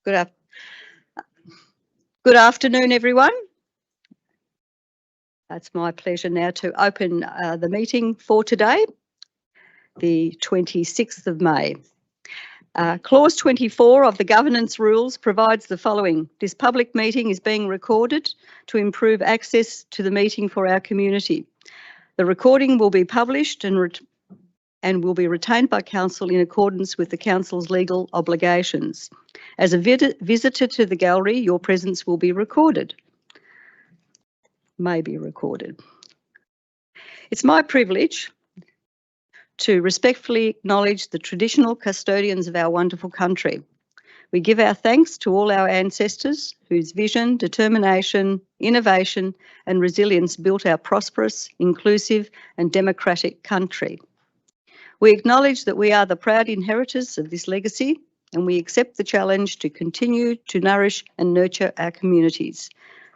Good afternoon, everyone. It's my pleasure now to open the meeting for today, the 26th of May. Clause 24 of the governance rules provides the following. This public meeting is being recorded to improve access to the meeting for our community. The recording will be published and will be retained by Council in accordance with the Council's legal obligations. As a visitor to the gallery, your presence will be recorded. May be recorded. It's my privilege to respectfully acknowledge the traditional custodians of our wonderful country. We give our thanks to all our ancestors whose vision, determination, innovation and resilience built our prosperous, inclusive and democratic country. We acknowledge that we are the proud inheritors of this legacy and we accept the challenge to continue to nourish and nurture our communities.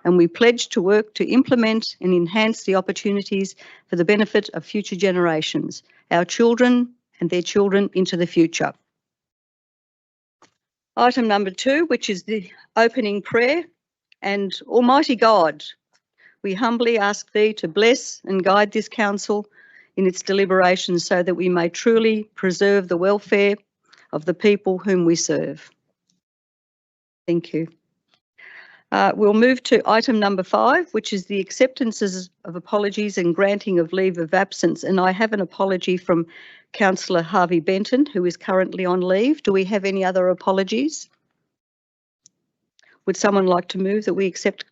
And we pledge to work to implement and enhance the opportunities for the benefit of future generations, our children and their children into the future. Item number 2, which is the opening prayer. And Almighty God, we humbly ask thee to bless and guide this council in its deliberations so that we may truly preserve the welfare of the people whom we serve. Thank you. We'll move to item number 5, which is the acceptances of apologies and granting of leave of absence. And I have an apology from Councillor Harvey Benton, who is currently on leave. Do we have any other apologies? Would someone like to move that we accept?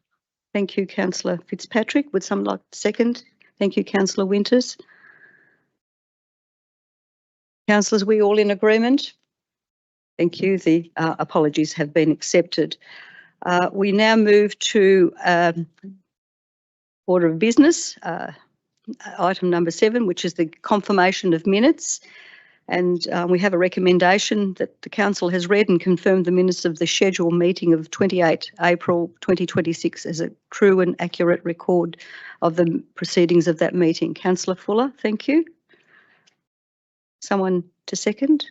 Thank you, Councillor Fitzpatrick. Would someone like to second? Thank you, Councillor Winters. Councillors, we all in agreement? Thank you. The apologies have been accepted. We now move to order of business, item number 7, which is the confirmation of minutes. And we have a recommendation that the Council has read and confirmed the minutes of the scheduled meeting of 28 April 2026 as a true and accurate record of the proceedings of that meeting. Councillor Fuller, thank you. Someone to second?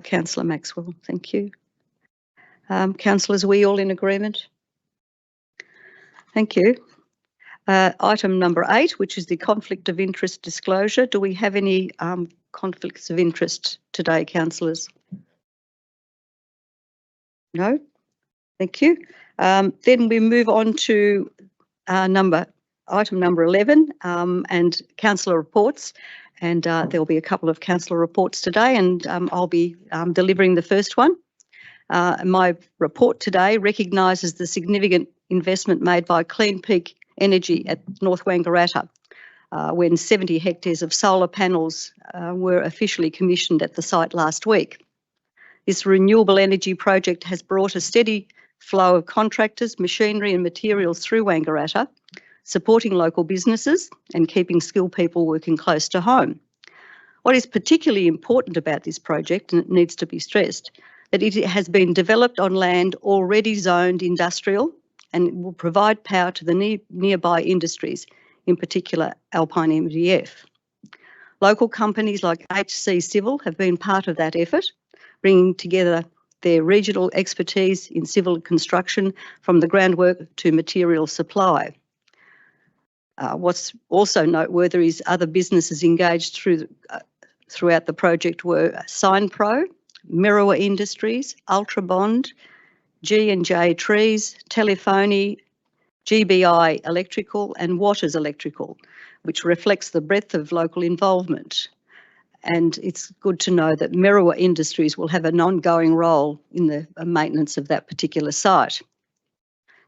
Councillor Maxwell, thank you. Councillors, are we all in agreement? Thank you. Item number 8, which is the conflict of interest disclosure. Do we have any conflicts of interest today, councillors? No? Thank you. Then we move on to item number 11 and councillor reports. And there'll be a couple of councillor reports today and I'll be delivering the first one. My report today recognises the significant investment made by Clean Peak Energy at North Wangaratta when 70 hectares of solar panels were officially commissioned at the site last week. This renewable energy project has brought a steady flow of contractors, machinery and materials through Wangaratta, supporting local businesses and keeping skilled people working close to home. What is particularly important about this project, and it needs to be stressed, that it has been developed on land already zoned industrial and it will provide power to the nearby industries, in particular Alpine MDF. Local companies like HC Civil have been part of that effort, bringing together their regional expertise in civil construction from the groundwork to material supply. What's also noteworthy is other businesses engaged throughout the project were Signpro, Mirror Industries, Ultrabond, G&J Trees, Telephony, GBI Electrical and Watters Electrical, which reflects the breadth of local involvement. And it's good to know that Mirror Industries will have an ongoing role in the maintenance of that particular site.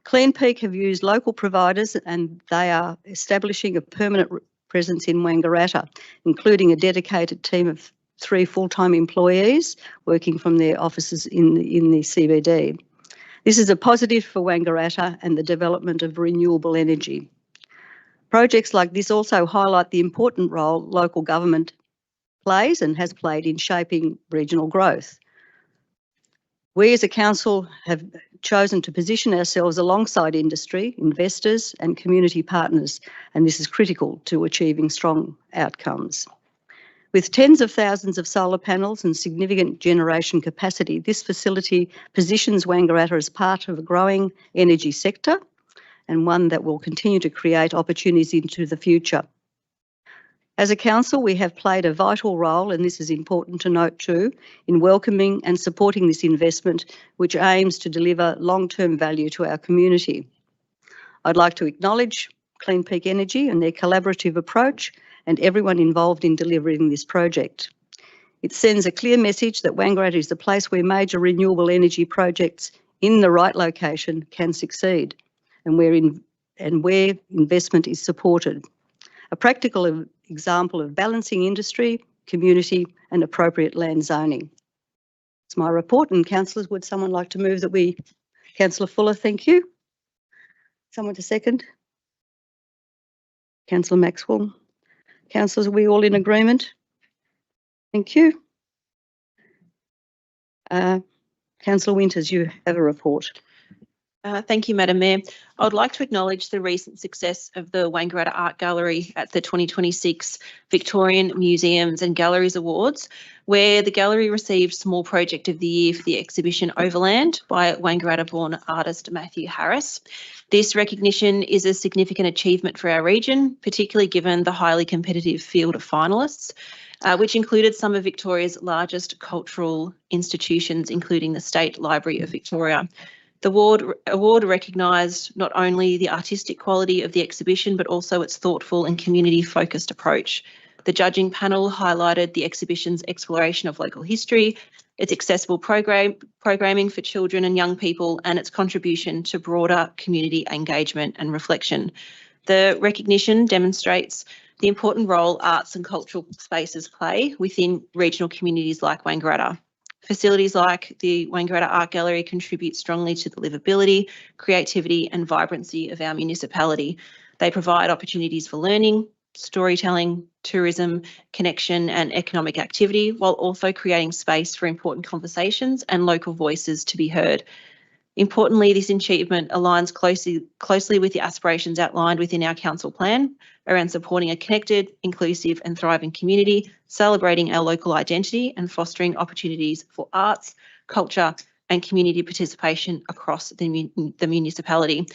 Clean Peak have used local providers and they are establishing a permanent presence in Wangaratta, including a dedicated team of 3 full-time employees working from their offices in the CBD. This is a positive for Wangaratta and the development of renewable energy. Projects like this also highlight the important role local government plays and has played in shaping regional growth. We as a council have chosen to position ourselves alongside industry, investors and community partners, and this is critical to achieving strong outcomes. With tens of thousands of solar panels and significant generation capacity, this facility positions Wangaratta as part of a growing energy sector and one that will continue to create opportunities into the future. As a council, we have played a vital role, and this is important to note too, in welcoming and supporting this investment, which aims to deliver long-term value to our community. I'd like to acknowledge Clean Peak Energy and their collaborative approach and everyone involved in delivering this project. It sends a clear message that Wangaratta is the place where major renewable energy projects in the right location can succeed and where investment is supported. A practical example of balancing industry, community and appropriate land zoning. It's my report, and councillors, would someone like to move that we... Councillor Fuller, thank you. Someone to second? Councillor Maxwell. Councillors, are we all in agreement? Thank you. Councillor Winters, you have a report. Thank you, Madam Mayor. I would like to acknowledge the recent success of the Wangaratta Art Gallery at the 2026 Victorian Museums and Galleries Awards, where the gallery received Small Project of the Year for the exhibition Overland by Wangaratta-born artist Matthew Harris. This recognition is a significant achievement for our region, particularly given the highly competitive field of finalists, which included some of Victoria's largest cultural institutions, including the State Library of Victoria. The award recognised not only the artistic quality of the exhibition, but also its thoughtful and community-focused approach. The judging panel highlighted the exhibition's exploration of local history, its accessible programming for children and young people, and its contribution to broader community engagement and reflection. The recognition demonstrates the important role arts and cultural spaces play within regional communities like Wangaratta. Facilities like the Wangaratta Art Gallery contribute strongly to the livability, creativity and vibrancy of our municipality. They provide opportunities for learning, storytelling, tourism, connection and economic activity, while also creating space for important conversations and local voices to be heard. Importantly, this achievement aligns closely with the aspirations outlined within our council plan around supporting a connected, inclusive and thriving community, celebrating our local identity and fostering opportunities for arts, culture and community participation across the municipality.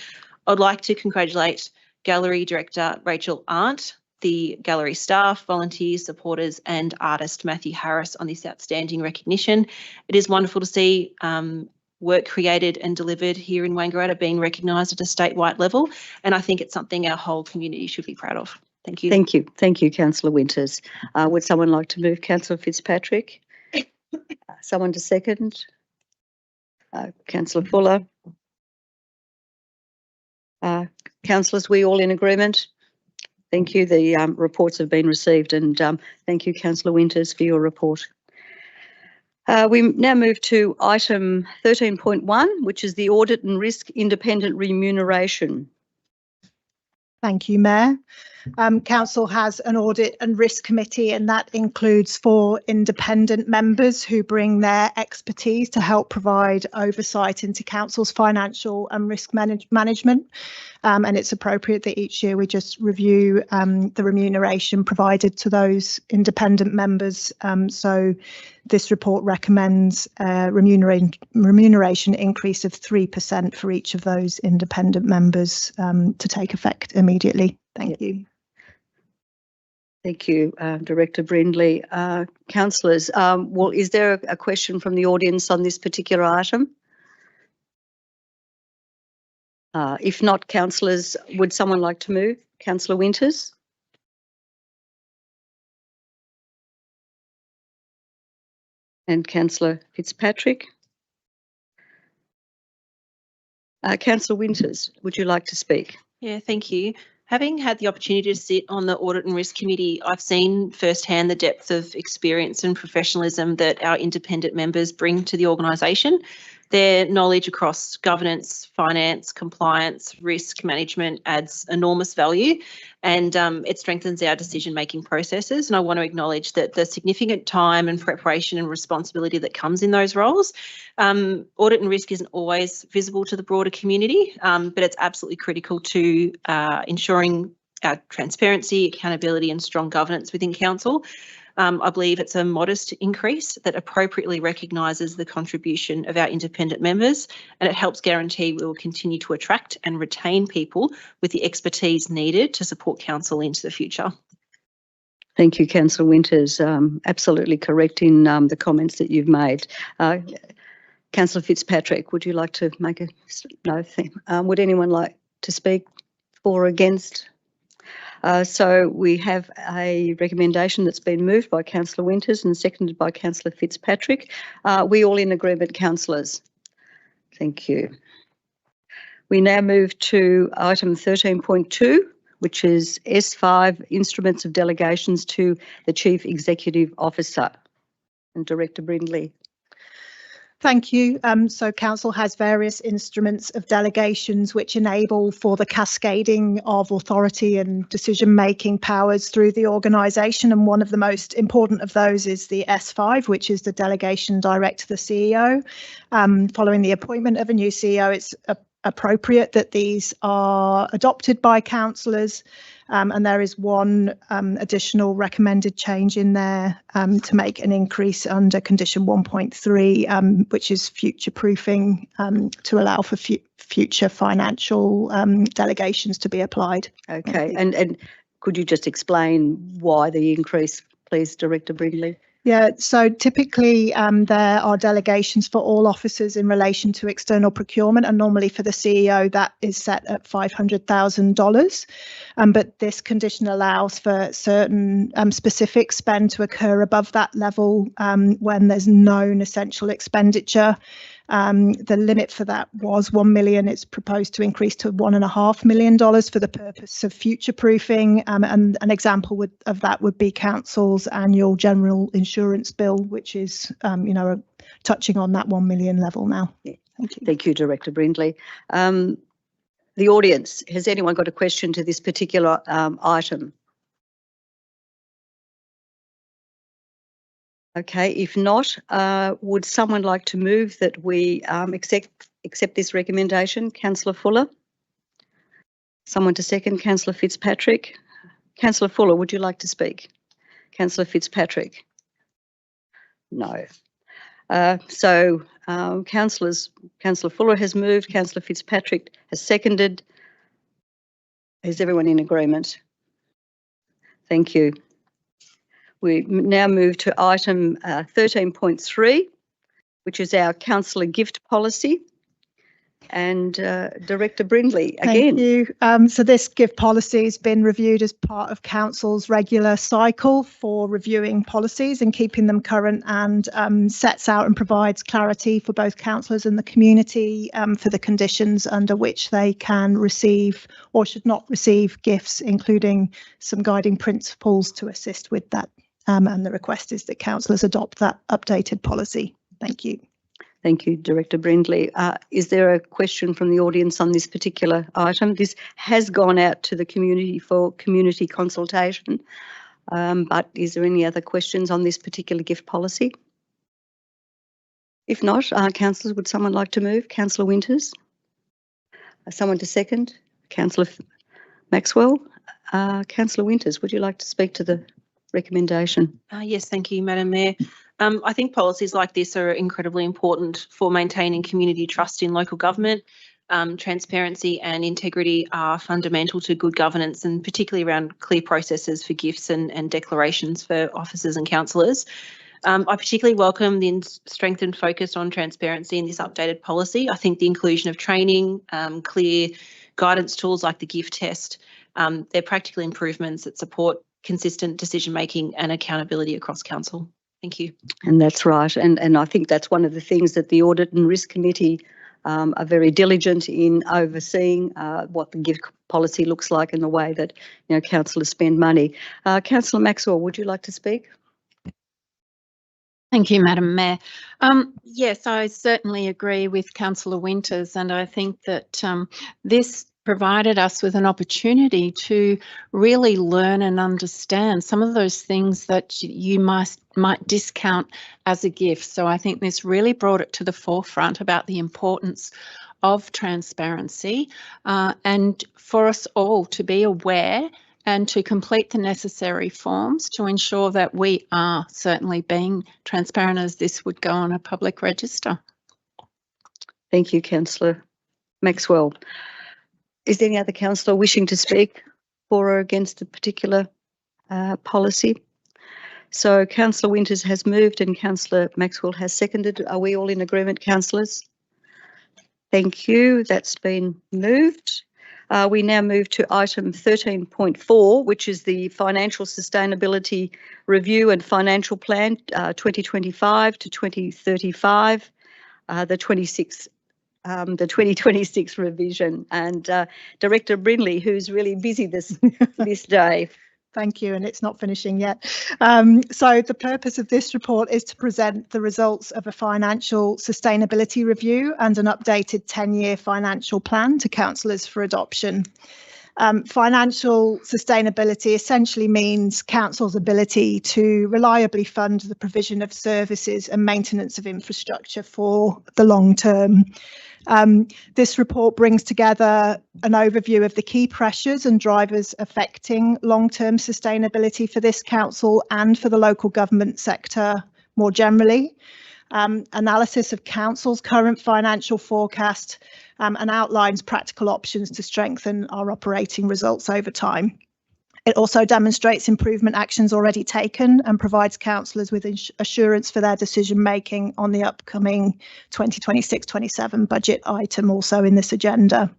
I'd like to congratulate Gallery Director Rachel Arndt, the gallery staff, volunteers, supporters and artist Matthew Harris on this outstanding recognition. It is wonderful to see work created and delivered here in Wangaratta being recognised at a statewide level, and I think it's something our whole community should be proud of. Thank you. Thank you. Thank you, Councillor Winters. Would someone like to move? Councillor Fitzpatrick? Someone to second? Councillor Fuller? Councillors, we all in agreement? Thank you. The reports have been received, and thank you, Councillor Winters, for your report. We now move to item 13.1, which is the Audit and Risk Independent Remuneration. Thank you, Mayor. Council has an Audit and Risk Committee, and that includes 4 independent members who bring their expertise to help provide oversight into Council's financial and risk management. And it's appropriate that each year we just review the remuneration provided to those independent members. So this report recommends a remuneration increase of 3% for each of those independent members to take effect immediately. Thank you. Thank you, Director Brindley. Councillors, well, is there a question from the audience on this particular item? If not, councillors, would someone like to move? Councillor Winters? And Councillor Fitzpatrick? Councillor Winters, would you like to speak? Yeah, thank you. Having had the opportunity to sit on the Audit and Risk Committee, I've seen firsthand the depth of experience and professionalism that our independent members bring to the organisation. Their knowledge across governance, finance, compliance, risk management adds enormous value, and it strengthens our decision-making processes. And I want to acknowledge that the significant time and preparation and responsibility that comes in those roles. Audit and risk isn't always visible to the broader community, but it's absolutely critical to ensuring our transparency, accountability and strong governance within council. I believe it's a modest increase that appropriately recognises the contribution of our independent members, and it helps guarantee we will continue to attract and retain people with the expertise needed to support council into the future. Thank you, Councillor Winters. Absolutely correct in the comments that you've made. Councillor Fitzpatrick, would you like to make a no? Would anyone like to speak for or against? So we have a recommendation that's been moved by Councillor Winters and seconded by Councillor Fitzpatrick. We all in agreement, councillors? Thank you. We now move to item 13.2, which is S5, Instruments of Delegations to the Chief Executive Officer. And Director Brindley. Thank you. So Council has various instruments of delegations which enable for the cascading of authority and decision-making powers through the organisation, and one of the most important of those is the S5, which is the delegation direct to the CEO. Following the appointment of a new CEO, it's appropriate that these are adopted by councillors, and there is one additional recommended change in there to make an increase under condition 1.3, which is future proofing to allow for future financial delegations to be applied. Okay, and could you just explain why the increase, please, Director Brindley? Yeah, so typically there are delegations for all officers in relation to external procurement, and normally for the CEO that is set at $500,000. But this condition allows for certain specific spend to occur above that level when there's known essential expenditure. The limit for that was $1 million. It's proposed to increase to $1.5 million for the purpose of future proofing. And an example of that would be council's annual general insurance bill, which is, touching on that $1 million level now. Yeah. Thank you. Thank you, Director Brindley. The audience, has anyone got a question to this particular item? Okay, if not, would someone like to move that we accept this recommendation? Councillor Fuller? Someone to second? Councillor Fitzpatrick? Councillor Fuller, would you like to speak? Councillor Fitzpatrick? No. Councillor Fuller has moved, Councillor Fitzpatrick has seconded. Is everyone in agreement? Thank you. We now move to item 13.3, which is our councillor gift policy. And Director Brindley, again. Thank you. So this gift policy has been reviewed as part of council's regular cycle for reviewing policies and keeping them current, and sets out and provides clarity for both councillors and the community for the conditions under which they can receive or should not receive gifts, including some guiding principles to assist with that. And the request is that councillors adopt that updated policy. Thank you. Thank you, Director Brindley. Is there a question from the audience on this particular item? This has gone out to the community for community consultation, but is there any other questions on this particular gift policy? If not, councillors, would someone like to move? Councillor Winters? Someone to second? Councillor Maxwell? Councillor Winters, would you like to speak to the recommendation? Yes, thank you, Madam Mayor. I think policies like this are incredibly important for maintaining community trust in local government. Transparency and integrity are fundamental to good governance, and particularly around clear processes for gifts and declarations for officers and councillors. I particularly welcome the strengthened focus on transparency in this updated policy. I think the inclusion of training, clear guidance tools like the gift test, they're practical improvements that support consistent decision making and accountability across council. Thank you. And that's right. And I think that's one of the things that the Audit and Risk Committee are very diligent in overseeing what the gift policy looks like and the way that councillors spend money. Councillor Maxwell, would you like to speak? Thank you, Madam Mayor. Yes, I certainly agree with Councillor Winters, and I think that this provided us with an opportunity to really learn and understand some of those things that you might discount as a gift. So I think this really brought it to the forefront about the importance of transparency and for us all to be aware and to complete the necessary forms to ensure that we are certainly being transparent as this would go on a public register. Thank you, Councillor Maxwell. Is there any other councillor wishing to speak for or against a particular policy? So Councillor Winters has moved and Councillor Maxwell has seconded. Are we all in agreement, councillors? Thank you. That's been moved. We now move to item 13.4, which is the Financial Sustainability Review and Financial Plan 2025 to 2035, the 2026 revision. And Director Brindley, who's really busy this day. Thank you, and it's not finishing yet. So the purpose of this report is to present the results of a financial sustainability review and an updated 10-year financial plan to councillors for adoption. Financial sustainability essentially means council's ability to reliably fund the provision of services and maintenance of infrastructure for the long term. This report brings together an overview of the key pressures and drivers affecting long-term sustainability for this council and for the local government sector more generally. Analysis of council's current financial forecast and outlines practical options to strengthen our operating results over time. It also demonstrates improvement actions already taken and provides councillors with assurance for their decision making on the upcoming 2026-27 budget item also in this agenda.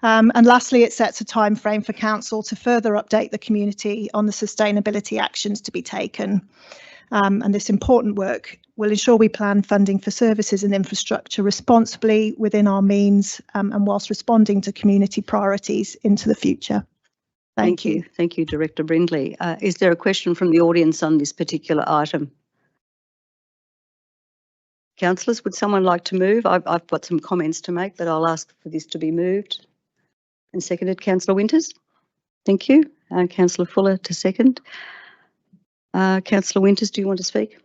And lastly, it sets a time frame for council to further update the community on the sustainability actions to be taken. And this important work will ensure we plan funding for services and infrastructure responsibly within our means and whilst responding to community priorities into the future. Thank you. Thank you, Director Brindley. Is there a question from the audience on this particular item? Councillors, would someone like to move? I've got some comments to make, but I'll ask for this to be moved and seconded. Councillor Winters? Thank you. Councillor Fuller to second. Councillor Winters, do you want to speak?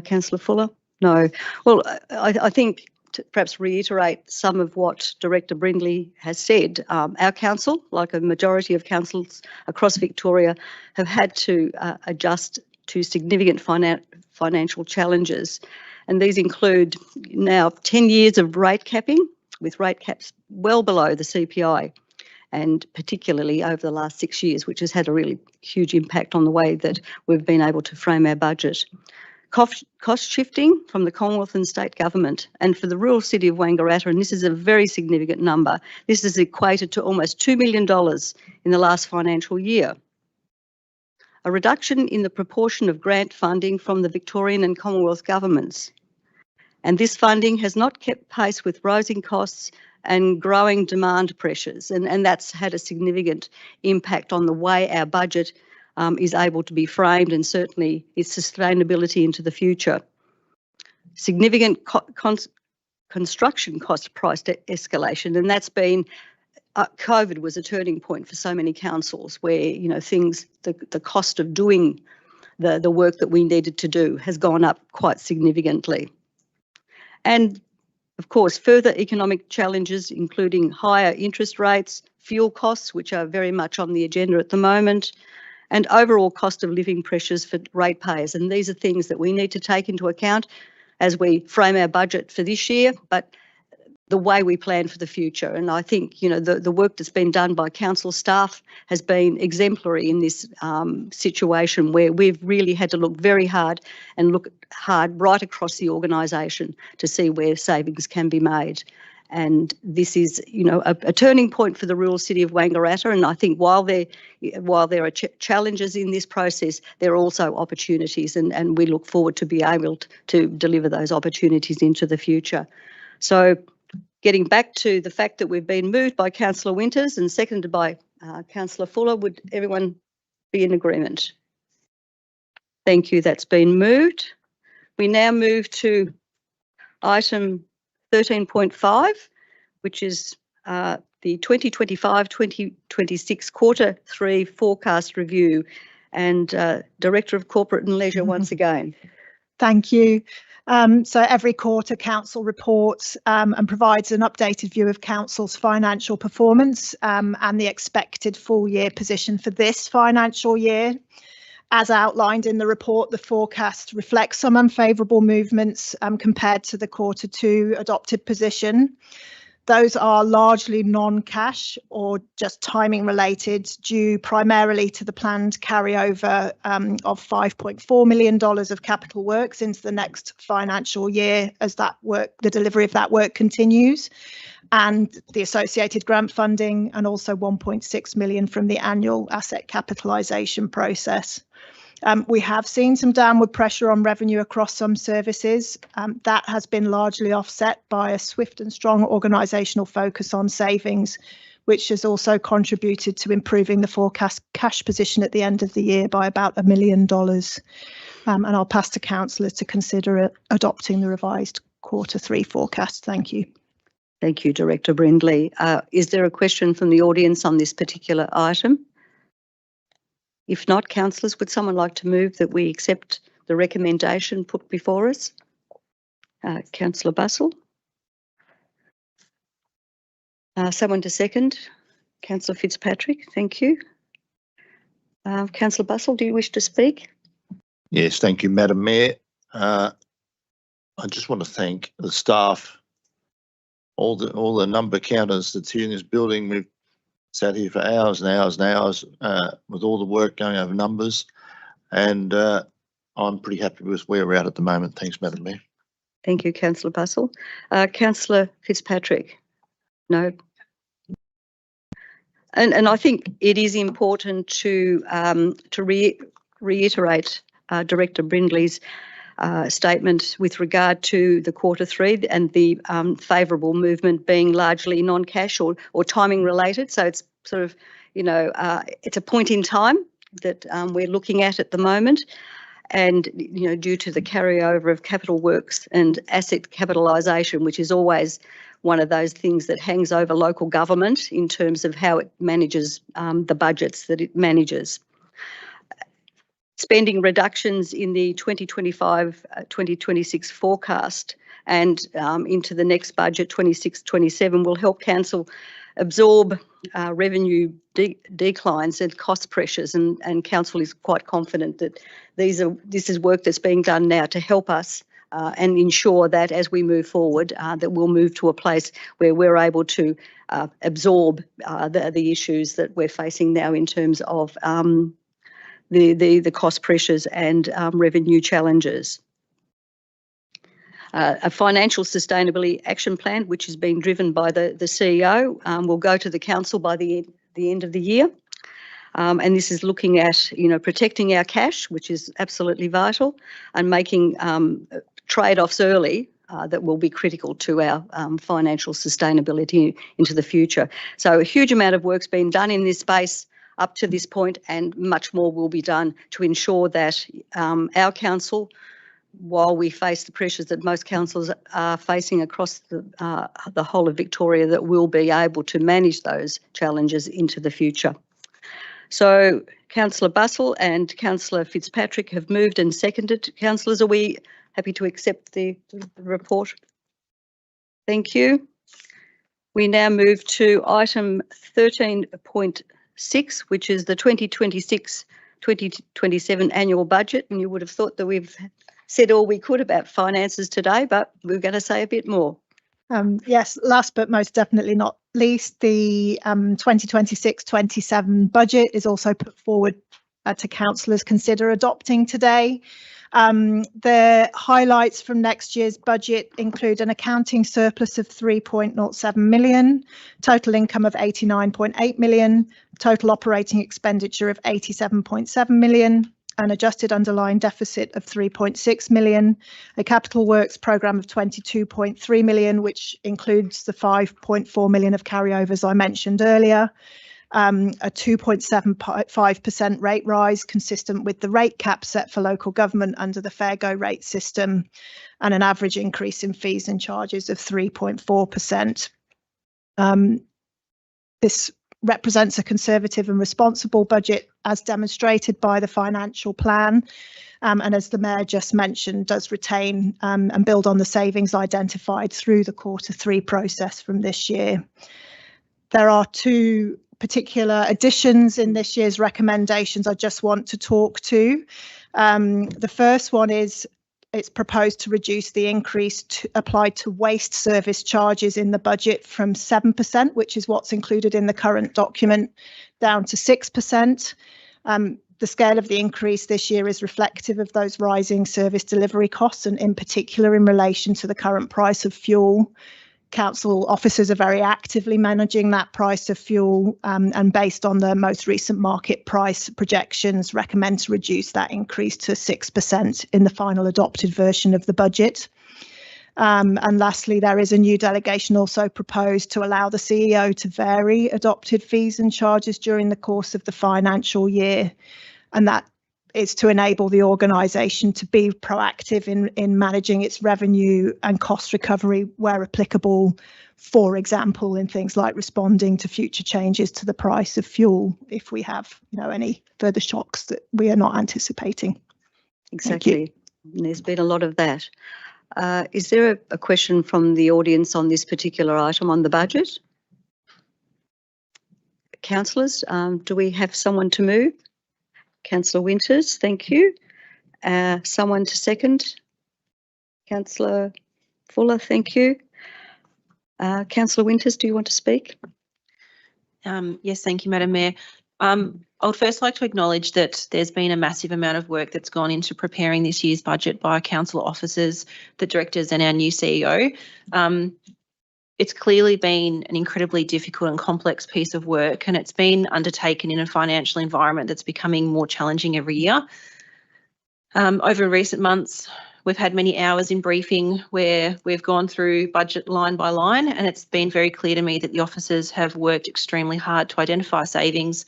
Councillor Fuller? No. Well, I think to perhaps reiterate some of what Director Brindley has said. Our council, like a majority of councils across Victoria, have had to adjust to significant financial challenges. And these include now 10 years of rate capping, with rate caps well below the CPI, and particularly over the last 6 years, which has had a really huge impact on the way that we've been able to frame our budget. Cost shifting from the Commonwealth and state government, and for the rural city of Wangaratta, and this is a very significant number, this is equated to almost $2 million in the last financial year. A reduction in the proportion of grant funding from the Victorian and Commonwealth governments. And this funding has not kept pace with rising costs and growing demand pressures, and that's had a significant impact on the way our budget is able to be framed and certainly its sustainability into the future. Significant construction cost price escalation, and that's been, COVID was a turning point for so many councils where, you know, the cost of doing the work that we needed to do has gone up quite significantly. And of course, further economic challenges, including higher interest rates, fuel costs, which are very much on the agenda at the moment, and overall cost of living pressures for ratepayers. And these are things that we need to take into account as we frame our budget for this year, but the way we plan for the future. And I think, you know, the work that's been done by council staff has been exemplary in this situation where we've really had to look very hard and look hard right across the organisation to see where savings can be made. And this is, you know, a turning point for the rural city of Wangaratta. And I think while there are challenges in this process, there are also opportunities, and we look forward to be able to deliver those opportunities into the future. So getting back to the fact that we've been moved by Councillor Winters and seconded by Councillor Fuller, would everyone be in agreement? Thank you, that's been moved. We now move to item 13.5, which is the 2025-2026 Quarter 3 Forecast Review, and Director of Corporate and Leisure once again. Thank you. So every quarter council reports and provides an updated view of council's financial performance and the expected full year position for this financial year. As outlined in the report, the forecast reflects some unfavourable movements compared to the Q2 adopted position. Those are largely non-cash or just timing related, due primarily to the planned carryover of $5.4 million of capital works into the next financial year as that work, the delivery of that work continues, and the associated grant funding, and also $1.6 million from the annual asset capitalisation process. We have seen some downward pressure on revenue across some services. That has been largely offset by a swift and strong organisational focus on savings, which has also contributed to improving the forecast cash position at the end of the year by about $1 million. And I'll pass to councillors to consider adopting the revised Q3 forecast. Thank you. Thank you, Director Brindley. Is there a question from the audience on this particular item? If not, councillors, would someone like to move that we accept the recommendation put before us? Councillor Bussell. Someone to second? Councillor Fitzpatrick, thank you. Councillor Bussell, do you wish to speak? Yes, thank you, Madam Mayor. I just want to thank the staff, all the number counters that's here in this building. We've sat here for hours and hours and hours with all the work going over numbers, and I'm pretty happy with where we're at the moment. Thanks, Madam Mayor. Thank you, Councillor Bussell. Councillor Fitzpatrick? No. And I think it is important to reiterate Director Brindley's statement with regard to the Q3 and the favourable movement being largely non-cash or timing related. So it's sort of, it's a point in time that we're looking at the moment. And, due to the carryover of capital works and asset capitalisation, which is always one of those things that hangs over local government in terms of how it manages the budgets that it manages. Spending reductions in the 2025-2026 forecast and into the next budget, 26-27, will help council absorb revenue declines and cost pressures, and council is quite confident that this is work that's being done now to help us and ensure that as we move forward, that we'll move to a place where we're able to absorb the issues that we're facing now in terms of the cost pressures and revenue challenges. A financial sustainability action plan, which is being driven by the CEO, will go to the council by the end of the year. And this is looking at, protecting our cash, which is absolutely vital, and making trade-offs early that will be critical to our financial sustainability into the future. So a huge amount of work's been done in this space up to this point, and much more will be done to ensure that our council, while we face the pressures that most councils are facing across the whole of Victoria, that we'll be able to manage those challenges into the future. So Councillor Bussell and Councillor Fitzpatrick have moved and seconded. Councillors, are we happy to accept the report? Thank you. We now move to item 13.6, which is the 2026-2027 annual budget, and you would have thought that we've said all we could about finances today, but we're going to say a bit more. Yes, last but most definitely not least, the 2026-27 budget is also put forward to councillors consider adopting today. The highlights from next year's budget include an accounting surplus of $3.07 million, total income of $89.8 million, total operating expenditure of $87.7 million, an adjusted underlying deficit of $3.6 million, a capital works programme of $22.3 million, which includes the $5.4 million of carryovers I mentioned earlier, a 2.75% rate rise consistent with the rate cap set for local government under the Fair Go rate system, and an average increase in fees and charges of 3.4%. This represents a conservative and responsible budget as demonstrated by the financial plan. And as the Mayor just mentioned, does retain and build on the savings identified through the Q3 process from this year. There are two particular additions in this year's recommendations I just want to talk to. The first one is it's proposed to reduce the increase applied to waste service charges in the budget from 7%, which is what's included in the current document, down to 6%. The scale of the increase this year is reflective of those rising service delivery costs, and in particular in relation to the current price of fuel. Council officers are very actively managing that price of fuel, and based on the most recent market price projections, recommend to reduce that increase to 6% in the final adopted version of the budget. And lastly, there is a new delegation also proposed to allow the CEO to vary adopted fees and charges during the course of the financial year, and that is to enable the organisation to be proactive in managing its revenue and cost recovery where applicable, for example, in things like responding to future changes to the price of fuel if we have any further shocks that we are not anticipating. Exactly. And there's been a lot of that. Is there a question from the audience on this particular item on the budget? Councillors, do we have someone to move? Councillor Winters, thank you. Someone to second? Councillor Fuller, thank you. Councillor Winters, do you want to speak? Yes, thank you, Madam Mayor. I would first like to acknowledge that there's been a massive amount of work that's gone into preparing this year's budget by council officers, the directors and our new CEO. It's clearly been an incredibly difficult and complex piece of work, and it's been undertaken in a financial environment that's becoming more challenging every year. Over recent months, we've had many hours in briefing where we've gone through budget line by line, and it's been very clear to me that the officers have worked extremely hard to identify savings,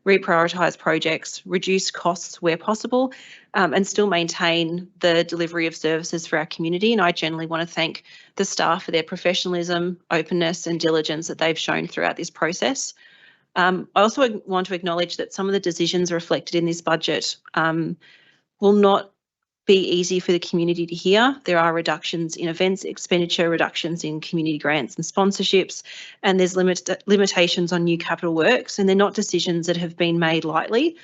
reprioritise projects, reduce costs where possible, and still maintain the delivery of services for our community. And I generally want to thank the staff for their professionalism, openness and diligence that they've shown throughout this process. I also want to acknowledge that some of the decisions reflected in this budget will not be easy for the community to hear. There are reductions in events expenditure, reductions in community grants and sponsorships, and there's limitations on new capital works, and they're not decisions that have been made lightly.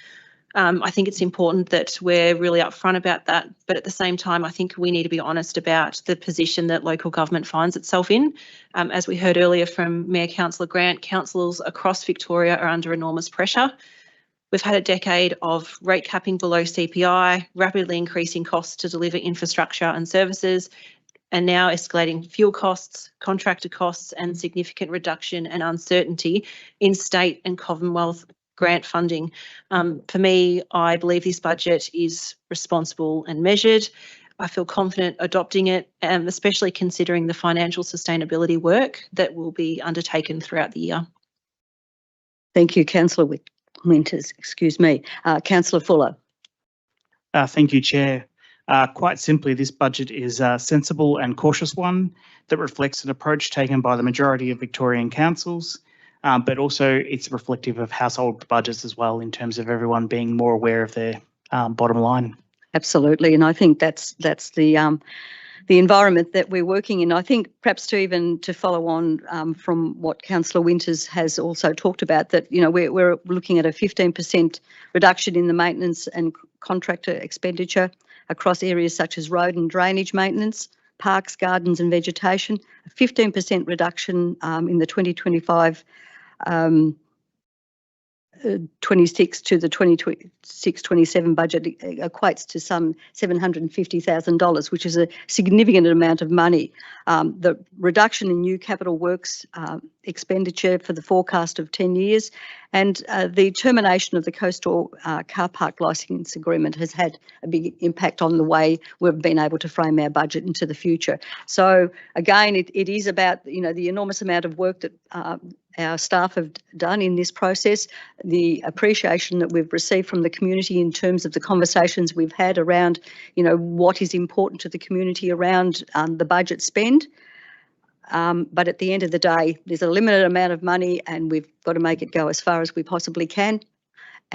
I think it's important that we're really upfront about that, but at the same time, I think we need to be honest about the position that local government finds itself in. As we heard earlier from Mayor Councillor Grant, councils across Victoria are under enormous pressure. We've had a decade of rate capping below CPI, rapidly increasing costs to deliver infrastructure and services, and now escalating fuel costs, contractor costs, and significant reduction and uncertainty in state and Commonwealth grant funding. For me, I believe this budget is responsible and measured. I feel confident adopting it, especially considering the financial sustainability work that will be undertaken throughout the year. Thank you, Councillor Winters, excuse me. Councillor Fuller. Thank you, Chair. Quite simply, this budget is a sensible and cautious one that reflects an approach taken by the majority of Victorian councils, but also it's reflective of household budgets as well in terms of everyone being more aware of their bottom line. Absolutely, and I think that's the environment that we're working in. I think perhaps to follow on from what Councillor Winters has also talked about, that we're looking at a 15% reduction in the maintenance and contractor expenditure across areas such as road and drainage maintenance, parks, gardens and vegetation, a 15% reduction in the 2025 26 to the 26-27 budget equates to some $750,000, which is a significant amount of money. The reduction in new capital works expenditure for the forecast of 10 years and the termination of the coastal car park licence agreement has had a big impact on the way we've been able to frame our budget into the future. So again, it is about the enormous amount of work that our staff have done in this process, the appreciation that we've received from the community in terms of the conversations we've had around, what is important to the community around the budget spend. But at the end of the day, there's a limited amount of money and we've got to make it go as far as we possibly can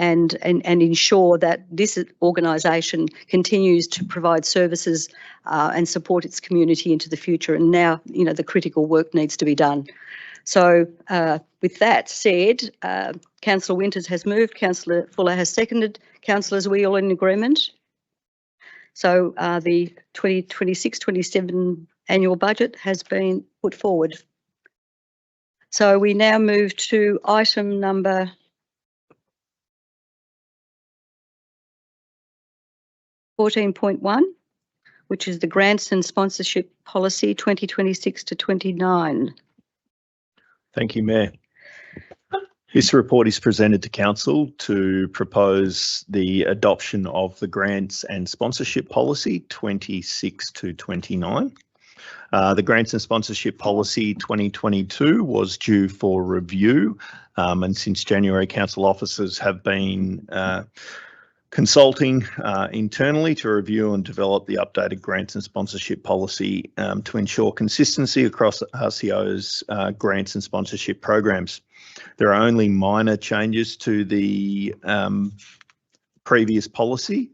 and ensure that this organisation continues to provide services and support its community into the future. And now, you know, the critical work needs to be done. So with that said, Councillor Winters has moved, Councillor Fuller has seconded. Councillors, are we all in agreement? So the 2026-27 annual budget has been put forward. So we now move to item number 14.1, which is the grants and sponsorship policy 2026 to 29. Thank you, Mayor. This report is presented to Council to propose the adoption of the grants and sponsorship policy 26 to 29. The grants and sponsorship policy 2022 was due for review, and since January, Council officers have been consulting internally to review and develop the updated grants and sponsorship policy to ensure consistency across RCO's grants and sponsorship programs. There are only minor changes to the previous policy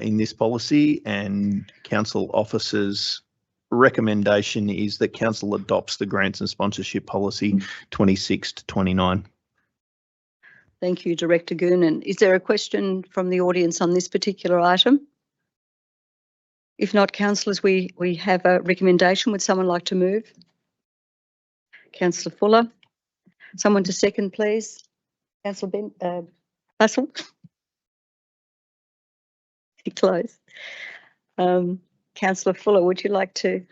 in this policy, and Council officers' recommendation is that Council adopts the grants and sponsorship policy 26 to 29. Thank you, Director Goonan. Is there a question from the audience on this particular item? If not, councillors, we have a recommendation. Would someone like to move? Councillor Fuller. Someone to second, please. Councillor Bassel. Close. Councillor Fuller, would you like to?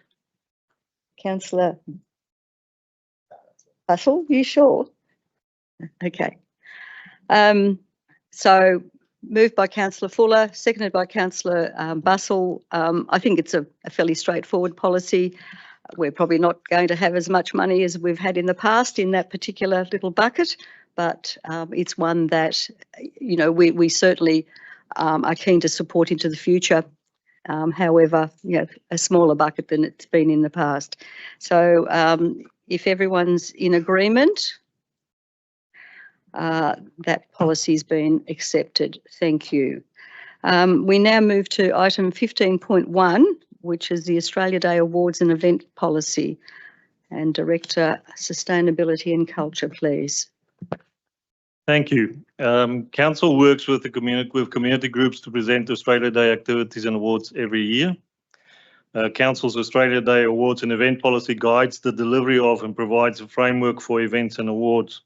Councillor Bassel, you sure? Okay. So moved by Councillor Fuller, seconded by Councillor Bassel. I think it's a fairly straightforward policy. We're probably not going to have as much money as we've had in the past in that particular little bucket, but it's one that, you know, we certainly are keen to support into the future. However, you know, a smaller bucket than it's been in the past. So if everyone's in agreement, that policy's been accepted. Thank you. We now move to item 15.1, which is the Australia Day Awards and Event Policy. And Director, Sustainability and Culture, please. Thank you. Council works with community groups to present Australia Day activities and awards every year. Council's Australia Day Awards and Event Policy guides the delivery of and provides a framework for events and awards.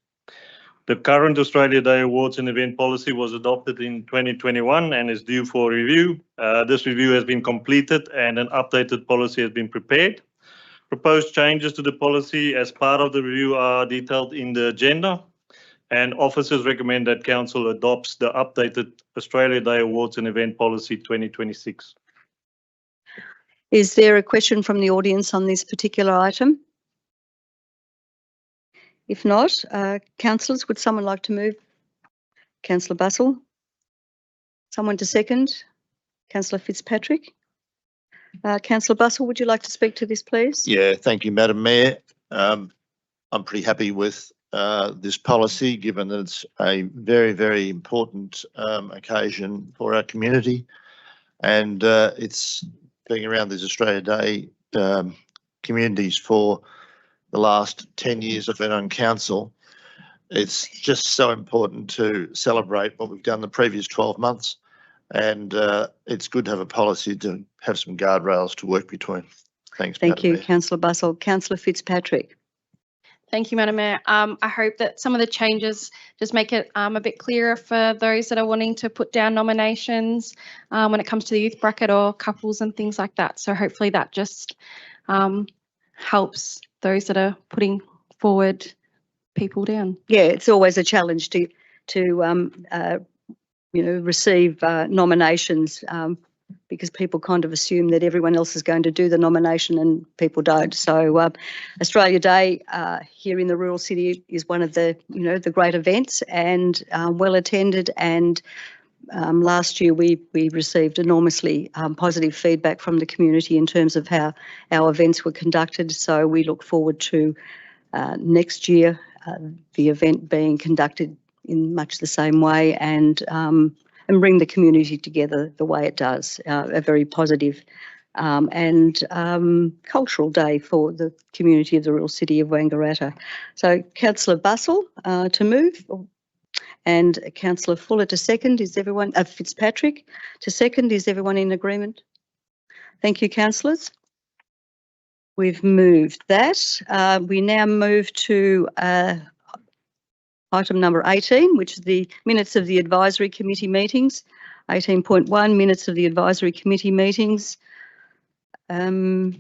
The current Australia Day Awards and Event Policy was adopted in 2021 and is due for review. This review has been completed and an updated policy has been prepared. Proposed changes to the policy as part of the review are detailed in the agenda, and officers recommend that Council adopts the updated Australia Day Awards and Event Policy 2026. Is there a question from the audience on this particular item? If not, councillors, would someone like to move? Councillor Bassel. Someone to second? Councillor Fitzpatrick. Councillor Bassel, would you like to speak to this, please? Yeah, thank you, Madam Mayor. I'm pretty happy with this policy, given that it's a very, very important occasion for our community, and it's being around this Australia Day communities for the last 10 years I've been on council. It's just so important to celebrate what we've done the previous 12 months, and it's good to have a policy to have some guardrails to work between. Thanks. Thank you, Councillor Bassel. Councillor Fitzpatrick. Thank you, Madam Mayor. I hope that some of the changes just make it a bit clearer for those that are wanting to put down nominations when it comes to the youth bracket or couples and things like that. So hopefully that just helps those that are putting forward people down. Yeah, it's always a challenge to you know, receive nominations because people kind of assume that everyone else is going to do the nomination and people don't. So Australia Day here in the rural city is one of the, you know, the great events and well attended, and last year we received enormously positive feedback from the community in terms of how our events were conducted. So we look forward to next year the event being conducted in much the same way and bring the community together the way it does. A very positive and cultural day for the community of the Rural City of Wangaratta. So Councillor Bussell to move, and Councillor Fuller to second. Is everyone, Fitzpatrick to second, is everyone in agreement? Thank you, councillors. We've moved that. We now move to item number 18, which is the minutes of the advisory committee meetings. 18.1, minutes of the advisory committee meetings. Would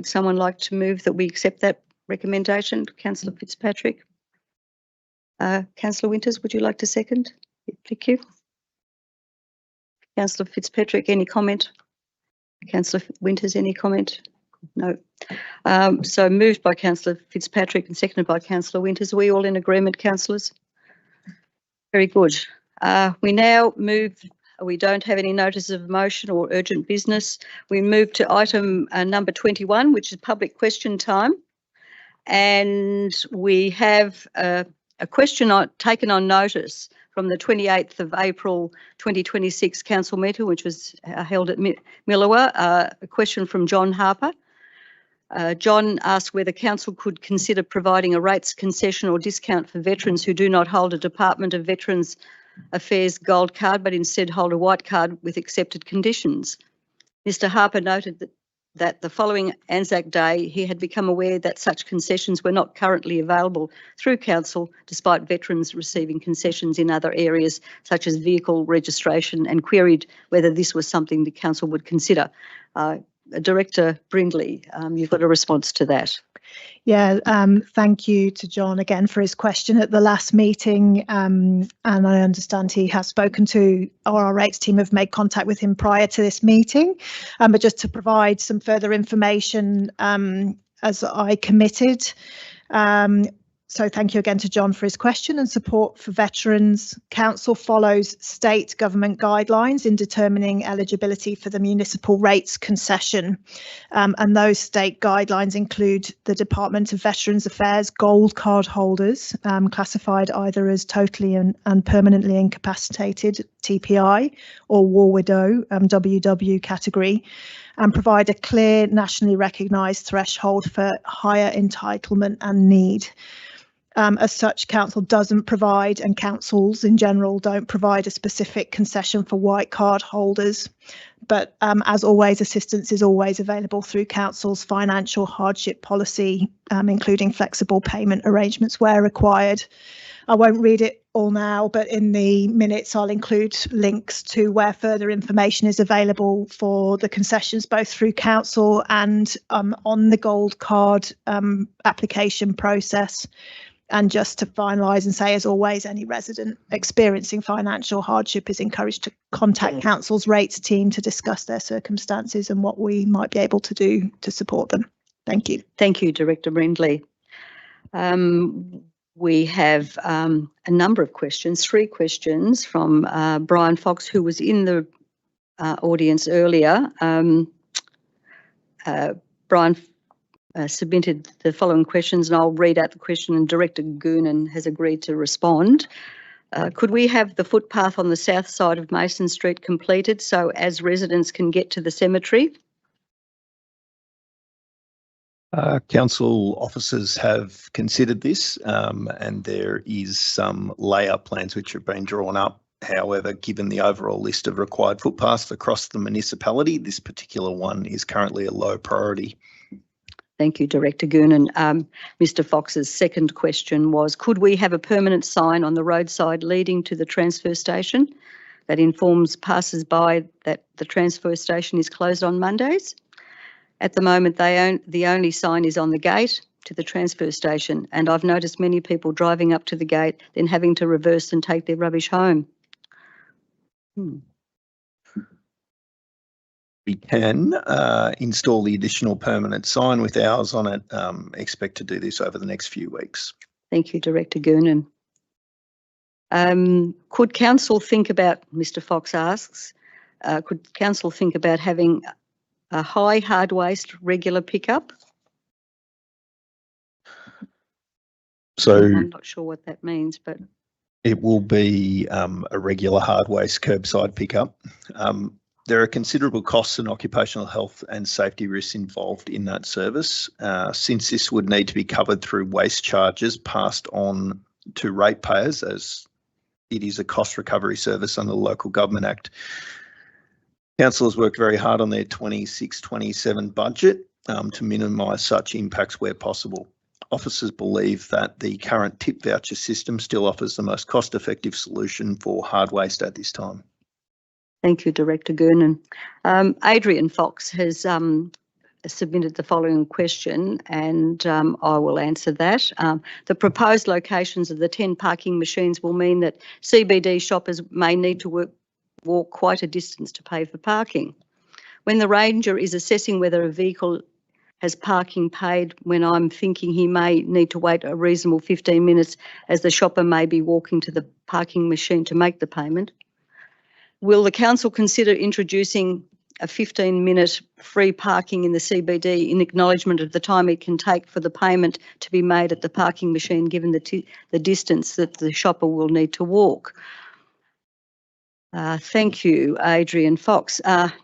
someone like to move that we accept that recommendation? Councillor Fitzpatrick. Councillor Winters, would you like to second? Thank you. Councillor Fitzpatrick, any comment? Councillor Winters, any comment? No. So moved by Councillor Fitzpatrick and seconded by Councillor Winters. Are we all in agreement, councillors? Very good. We now move, we don't have any notice of motion or urgent business. We move to item number 21, which is public question time. And we have a question taken on notice from the 28th of April 2026 council meeting, which was held at Milawa, a question from John Harper. John asked whether council could consider providing a rates concession or discount for veterans who do not hold a Department of Veterans Affairs gold card, but instead hold a white card with accepted conditions. Mr. Harper noted that the following Anzac Day, he had become aware that such concessions were not currently available through council, despite veterans receiving concessions in other areas, such as vehicle registration, and queried whether this was something the council would consider. Director Brindley, you've got a response to that. Yeah, thank you to John again for his question at the last meeting. And I understand he has spoken to, or our rates team have made contact with him prior to this meeting. But just to provide some further information, as I committed. So thank you again to John for his question and support for veterans. Council follows state government guidelines in determining eligibility for the municipal rates concession. And those state guidelines include the Department of Veterans Affairs gold card holders, classified either as totally and permanently incapacitated TPI or war widow WW category, and provide a clear nationally recognised threshold for higher entitlement and need. As such, council doesn't provide, and councils in general don't provide, a specific concession for white card holders. But as always, assistance is always available through council's financial hardship policy, including flexible payment arrangements where required. I won't read it all now, but in the minutes I'll include links to where further information is available for the concessions, both through council and on the gold card application process. And just to finalise and say, as always, any resident experiencing financial hardship is encouraged to contact council's rates team to discuss their circumstances and what we might be able to do to support them. Thank you. Thank you, Director Brindley. We have a number of questions, 3 questions from Brian Fox, who was in the audience earlier. Brian submitted the following questions, and I'll read out the question, and Director Goonan has agreed to respond. Could we have the footpath on the south side of Mason Street completed so as residents can get to the cemetery? Council officers have considered this, and there is some layout plans which have been drawn up. However, given the overall list of required footpaths across the municipality, this particular one is currently a low priority. Thank you, Director Goonan. Mr. Fox's second question was, could we have a permanent sign on the roadside leading to the transfer station that informs passers-by that the transfer station is closed on Mondays? At the moment, the only sign is on the gate to the transfer station, and I've noticed many people driving up to the gate, then having to reverse and take their rubbish home. We can install the additional permanent sign with hours on it. Expect to do this over the next few weeks. Thank you, Director Goonan. Could council think about, Mr. Fox asks, could council think about having a high hard waste regular pickup? So I'm not sure what that means, but it will be a regular hard waste curbside pickup. There are considerable costs and occupational health and safety risks involved in that service. Since this would need to be covered through waste charges passed on to ratepayers, as it is a cost recovery service under the Local Government Act. Council has worked very hard on their 26-27 budget to minimise such impacts where possible. Officers believe that the current tip voucher system still offers the most cost-effective solution for hard waste at this time. thank you, Director Goonan. Adrian Fox has submitted the following question, and I will answer that. The proposed locations of the 10 parking machines will mean that CBD shoppers may need to walk quite a distance to pay for parking. When the ranger is assessing whether a vehicle has parking paid, when I'm thinking he may need to wait a reasonable 15 minutes as the shopper may be walking to the parking machine to make the payment. Will the council consider introducing a 15-minute free parking in the CBD in acknowledgement of the time it can take for the payment to be made at the parking machine, given the distance that the shopper will need to walk? Thank you, Adrian Fox.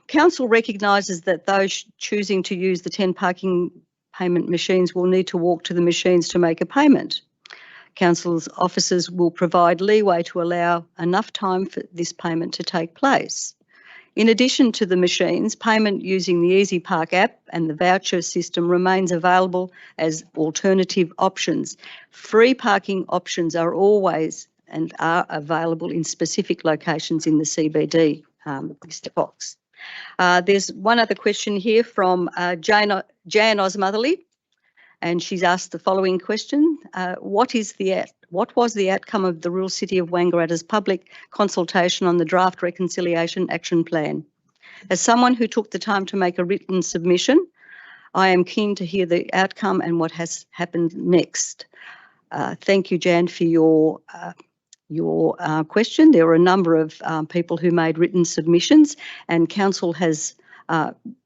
Council recognises that those choosing to use the 10 parking payment machines will need to walk to the machines to make a payment. Council's officers will provide leeway to allow enough time for this payment to take place. In addition to the machines, payment using the Easy Park app and the voucher system remains available as alternative options. Free parking options are always and are available in specific locations in the CBD, Mr. Fox. There's one other question here from Jan Osmotherly, and she's asked the following question. What was the outcome of the Rural City of Wangaratta's public consultation on the draft reconciliation action plan? As someone who took the time to make a written submission, I am keen to hear the outcome and what has happened next. Thank you, Jan, for your question. There were a number of people who made written submissions, and Council has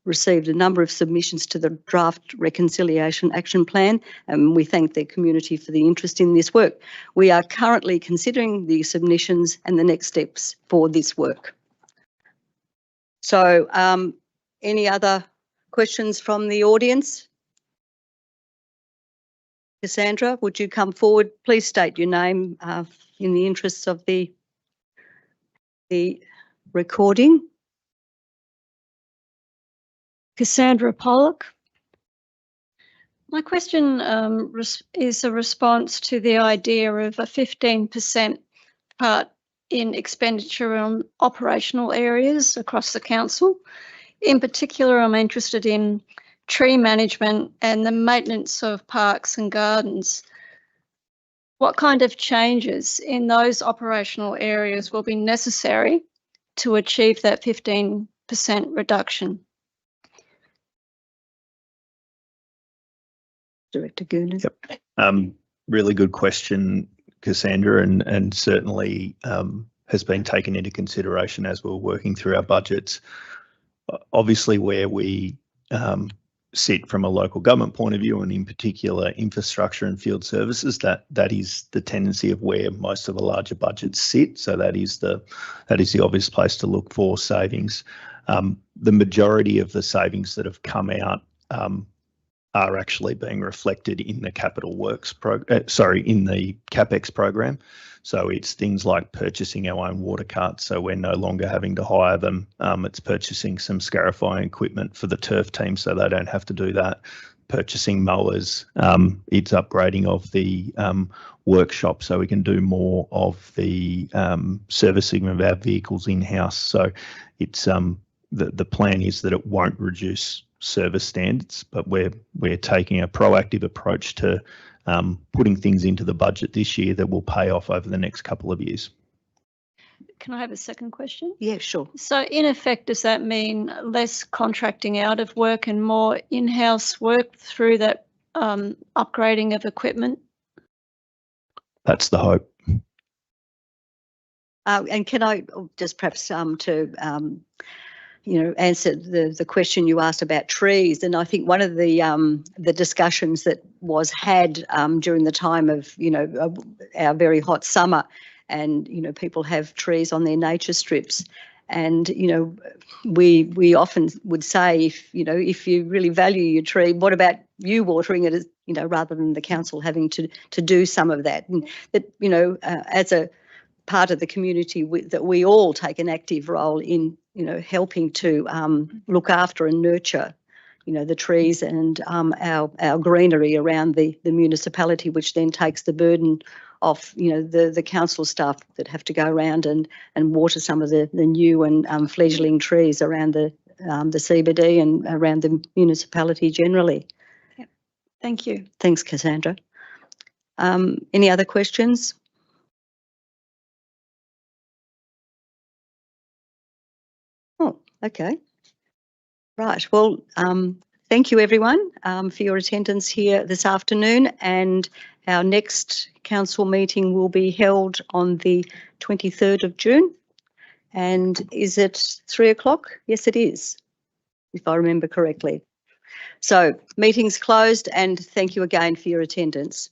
received a number of submissions to the draft reconciliation action plan, and we thank the community for the interest in this work. We are currently considering the submissions and the next steps for this work. So any other questions from the audience? Cassandra, would you come forward? Please state your name in the interests of the recording. Cassandra Pollock. My question is a response to the idea of a 15% cut in expenditure on operational areas across the council. In particular, I'm interested in tree management and the maintenance of parks and gardens. What kind of changes in those operational areas will be necessary to achieve that 15% reduction? Director Goonan. Yep. Really good question, Cassandra, and certainly has been taken into consideration as we're working through our budgets. Obviously, where we sit from a local government point of view, and in particular infrastructure and field services, that is the tendency of where most of the larger budgets sit. So that is the obvious place to look for savings. The majority of the savings that have come out are actually being reflected in the capital works in the CapEx program. So it's things like purchasing our own water carts, so we're no longer having to hire them. It's purchasing some scarifying equipment for the turf team so they don't have to do that. Purchasing mowers. It's upgrading of the workshop so we can do more of the servicing of our vehicles in-house. So it's the plan is that it won't reduce service standards, but we're taking a proactive approach to putting things into the budget this year that will pay off over the next couple of years. Can I have a second question? Yeah, sure. So in effect, does that mean less contracting out of work and more in-house work through that upgrading of equipment? That's the hope. And can I just perhaps answer the question you asked about trees? And I think one of the discussions that was had during the time of our very hot summer, and people have trees on their nature strips, and we often would say, if you really value your tree, what about you watering it, rather than the council having to do some of that, and that as a part of the community that we all take an active role in helping to look after and nurture the trees and our greenery around the municipality, which then takes the burden off the council staff that have to go around and water some of the new and fledgling trees around the CBD and around the municipality generally. Yep. Thank you. Thanks, Cassandra. Any other questions? Oh, okay. Right. Well, thank you everyone for your attendance here this afternoon, and our next council meeting will be held on the 23rd of June. And is it 3 o'clock? Yes, it is, if I remember correctly. So meeting's closed, and thank you again for your attendance.